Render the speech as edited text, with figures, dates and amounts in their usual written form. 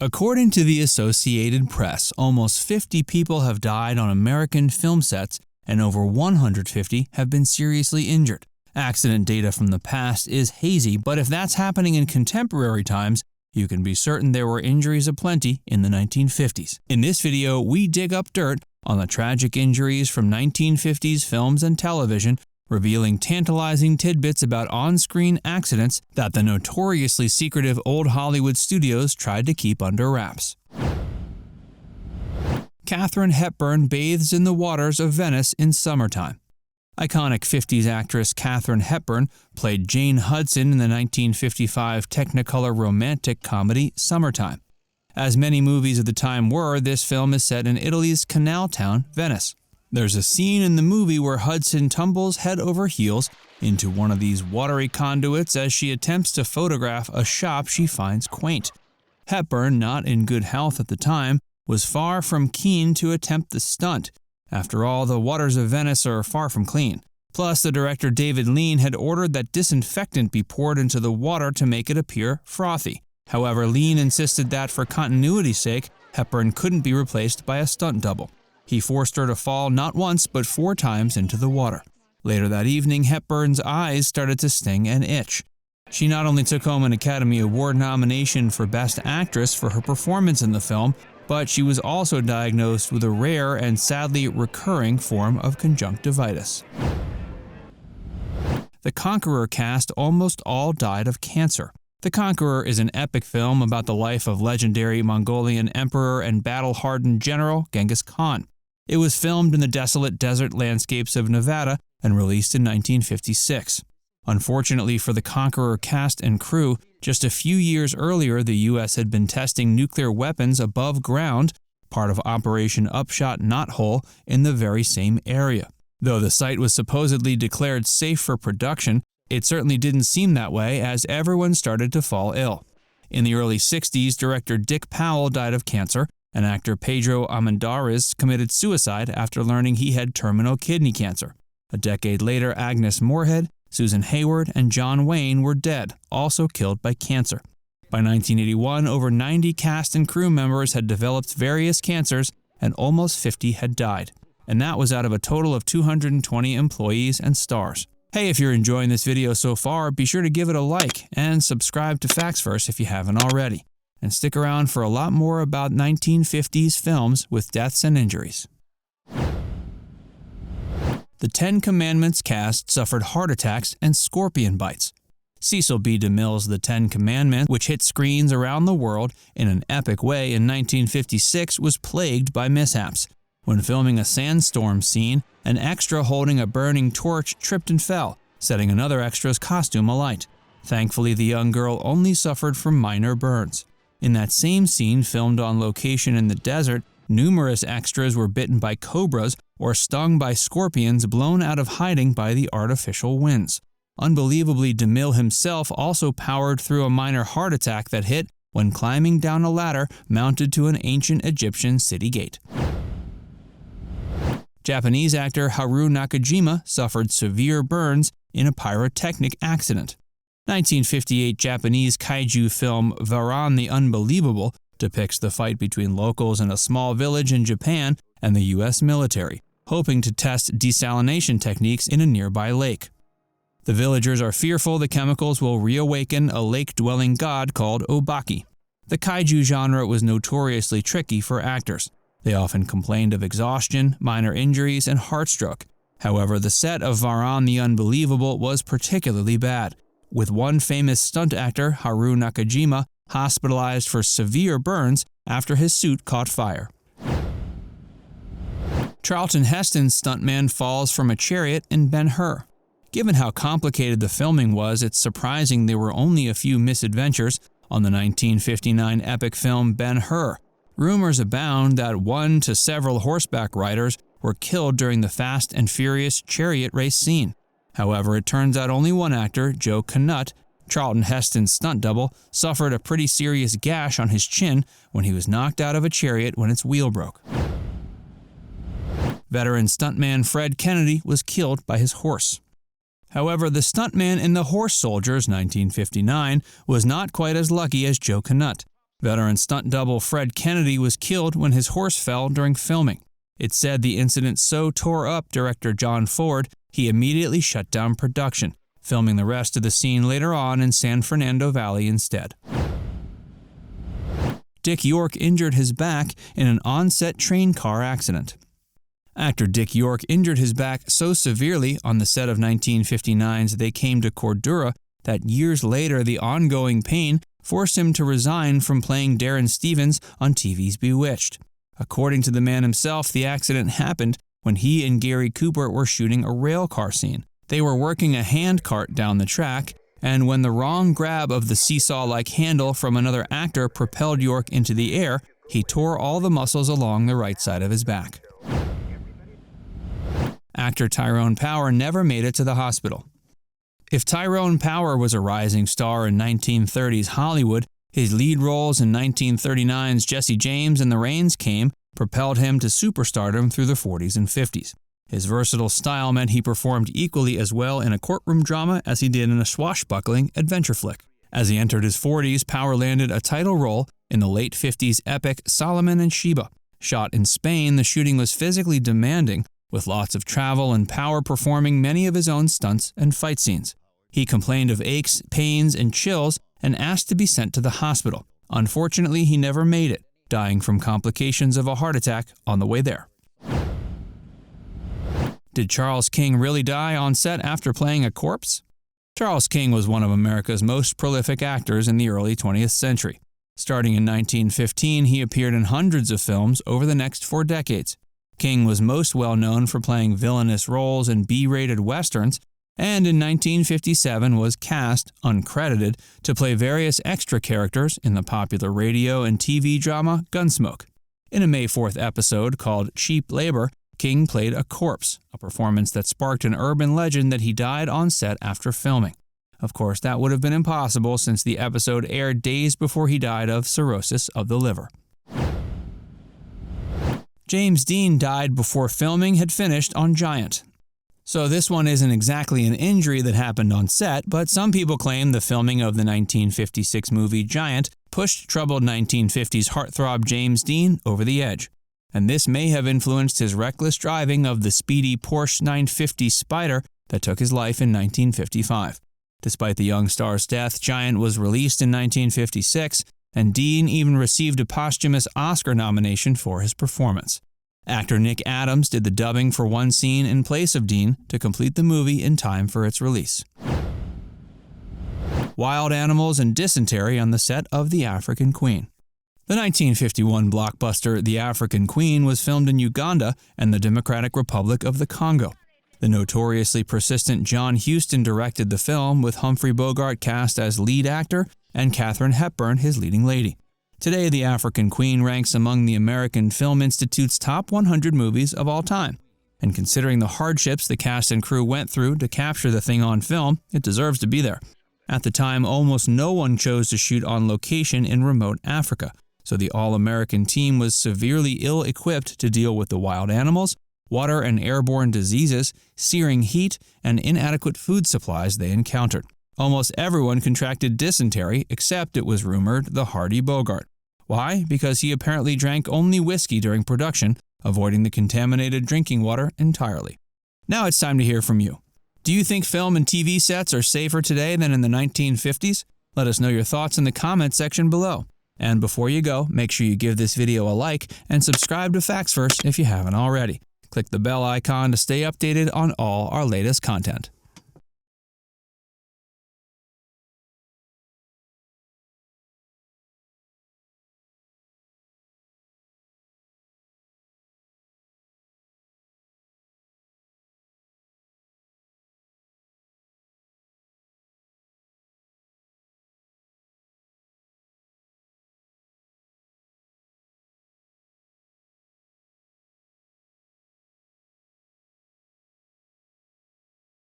According to the Associated Press, almost 50 people have died on American film sets and over 150 have been seriously injured. Accident data from the past is hazy, but if that's happening in contemporary times, you can be certain there were injuries aplenty in the 1950s. In this video, we dig up dirt on the tragic injuries from 1950s films and television, revealing tantalizing tidbits about on-screen accidents that the notoriously secretive old Hollywood studios tried to keep under wraps. Katherine Hepburn bathes in the waters of Venice in summertime. Iconic 50s actress Katherine Hepburn played Jane Hudson in the 1955 Technicolor romantic comedy Summertime. As many movies of the time were, this film is set in Italy's canal town, Venice. There's a scene in the movie where Hudson tumbles head over heels into one of these watery conduits as she attempts to photograph a shop she finds quaint. Hepburn, not in good health at the time, was far from keen to attempt the stunt. After all, the waters of Venice are far from clean. Plus, the director David Lean had ordered that disinfectant be poured into the water to make it appear frothy. However, Lean insisted that for continuity's sake, Hepburn couldn't be replaced by a stunt double. He forced her to fall not once but 4 times into the water. Later that evening, Hepburn's eyes started to sting and itch. She not only took home an Academy Award nomination for Best Actress for her performance in the film, but she was also diagnosed with a rare and sadly recurring form of conjunctivitis. The Conqueror cast almost all died of cancer. The Conqueror is an epic film about the life of legendary Mongolian emperor and battle-hardened general Genghis Khan. It was filmed in the desolate desert landscapes of Nevada and released in 1956. Unfortunately for the Conqueror cast and crew, just a few years earlier the U.S. had been testing nuclear weapons above ground, part of Operation Upshot Knothole, in the very same area. Though the site was supposedly declared safe for production, it certainly didn't seem that way as everyone started to fall ill. In the early 60s, director Dick Powell died of cancer, and actor Pedro Armendariz committed suicide after learning he had terminal kidney cancer. A decade later, Agnes Moorehead, Susan Hayward, and John Wayne were dead, also killed by cancer. By 1981, over 90 cast and crew members had developed various cancers, and almost 50 had died. And that was out of a total of 220 employees and stars. Hey, if you're enjoying this video so far, be sure to give it a like and subscribe to Facts First if you haven't already. And stick around for a lot more about 1950s films with deaths and injuries. The 10 Commandments cast suffered heart attacks and scorpion bites. Cecil B. DeMille's The 10 Commandments, which hit screens around the world in an epic way in 1956, was plagued by mishaps. When filming a sandstorm scene, an extra holding a burning torch tripped and fell, setting another extra's costume alight. Thankfully, the young girl only suffered from minor burns. In that same scene filmed on location in the desert, numerous extras were bitten by cobras or stung by scorpions blown out of hiding by the artificial winds. Unbelievably, DeMille himself also powered through a minor heart attack that hit when climbing down a ladder mounted to an ancient Egyptian city gate. Japanese actor Harou Nakajima suffered severe burns in a pyrotechnic accident. 1958 Japanese kaiju film Varan the Unbelievable depicts the fight between locals in a small village in Japan and the U.S. military, hoping to test desalination techniques in a nearby lake. The villagers are fearful the chemicals will reawaken a lake-dwelling god called Obaki. The kaiju genre was notoriously tricky for actors. They often complained of exhaustion, minor injuries, and heartstroke. However, the set of Varan the Unbelievable was particularly bad, with one famous stunt actor, Harou Nakajima, hospitalized for severe burns after his suit caught fire. Charlton Heston's stuntman falls from a chariot in Ben-Hur. Given how complicated the filming was, it's surprising there were only a few misadventures on the 1959 epic film Ben-Hur. Rumors abound that one to several horseback riders were killed during the Fast and Furious chariot race scene. However, it turns out only one actor, Joe Knut, Charlton Heston's stunt double, suffered a pretty serious gash on his chin when he was knocked out of a chariot when its wheel broke. Veteran stuntman Fred Kennedy was killed by his horse. However, the stuntman in The Horse Soldiers 1959 was not quite as lucky as Joe Knut. Veteran stunt double Fred Kennedy was killed when his horse fell during filming. It's said the incident so tore up director John Ford, he immediately shut down production, filming the rest of the scene later on in San Fernando Valley instead. Dick York injured his back in an on-set train car accident. Actor Dick York injured his back so severely on the set of 1959's They Came to Cordura that years later the ongoing pain forced him to resign from playing Darren Stevens on TV's Bewitched. According to the man himself, the accident happened when he and Gary Cooper were shooting a railcar scene. They were working a hand cart down the track, and when the wrong grab of the seesaw-like handle from another actor propelled York into the air, he tore all the muscles along the right side of his back. Actor Tyrone Power never made it to the hospital. If Tyrone Power was a rising star in 1930s Hollywood, his lead roles in 1939's Jesse James and The Rains Came propelled him to superstardom through the 40s and 50s. His versatile style meant he performed equally as well in a courtroom drama as he did in a swashbuckling adventure flick. As he entered his 40s, Power landed a title role in the late 50s epic Solomon and Sheba. Shot in Spain, the shooting was physically demanding, with lots of travel and Power performing many of his own stunts and fight scenes. He complained of aches, pains, and chills and asked to be sent to the hospital. Unfortunately, he never made it, dying from complications of a heart attack on the way there. Did Charles King really die on set after playing a corpse? Charles King was one of America's most prolific actors in the early 20th century. Starting in 1915, he appeared in hundreds of films over the next 4 decades. King was most well known for playing villainous roles in B-rated westerns, and in 1957 was cast, uncredited, to play various extra characters in the popular radio and TV drama Gunsmoke. In a May 4th episode called Cheap Labor, King played a corpse, a performance that sparked an urban legend that he died on set after filming. Of course, that would have been impossible since the episode aired days before he died of cirrhosis of the liver. James Dean died before filming had finished on Giant. So this one isn't exactly an injury that happened on set, but some people claim the filming of the 1956 movie Giant pushed troubled 1950s heartthrob James Dean over the edge. And this may have influenced his reckless driving of the speedy Porsche 950 Spyder that took his life in 1955. Despite the young star's death, Giant was released in 1956, and Dean even received a posthumous Oscar nomination for his performance. Actor Nick Adams did the dubbing for one scene in place of Dean to complete the movie in time for its release. Wild animals and dysentery on the set of The African Queen. The 1951 blockbuster The African Queen was filmed in Uganda and the Democratic Republic of the Congo. The notoriously persistent John Huston directed the film, with Humphrey Bogart cast as lead actor and Katherine Hepburn his leading lady. Today, The African Queen ranks among the American Film Institute's top 100 movies of all time. And considering the hardships the cast and crew went through to capture the thing on film, it deserves to be there. At the time, almost no one chose to shoot on location in remote Africa, so the all-American team was severely ill-equipped to deal with the wild animals, water and airborne diseases, searing heat, and inadequate food supplies they encountered. Almost everyone contracted dysentery, except, it was rumored, the hardy Bogart. Why? Because he apparently drank only whiskey during production, avoiding the contaminated drinking water entirely. Now it's time to hear from you. Do you think film and TV sets are safer today than in the 1950s? Let us know your thoughts in the comments section below. And before you go, make sure you give this video a like and subscribe to Facts First if you haven't already. Click the bell icon to stay updated on all our latest content.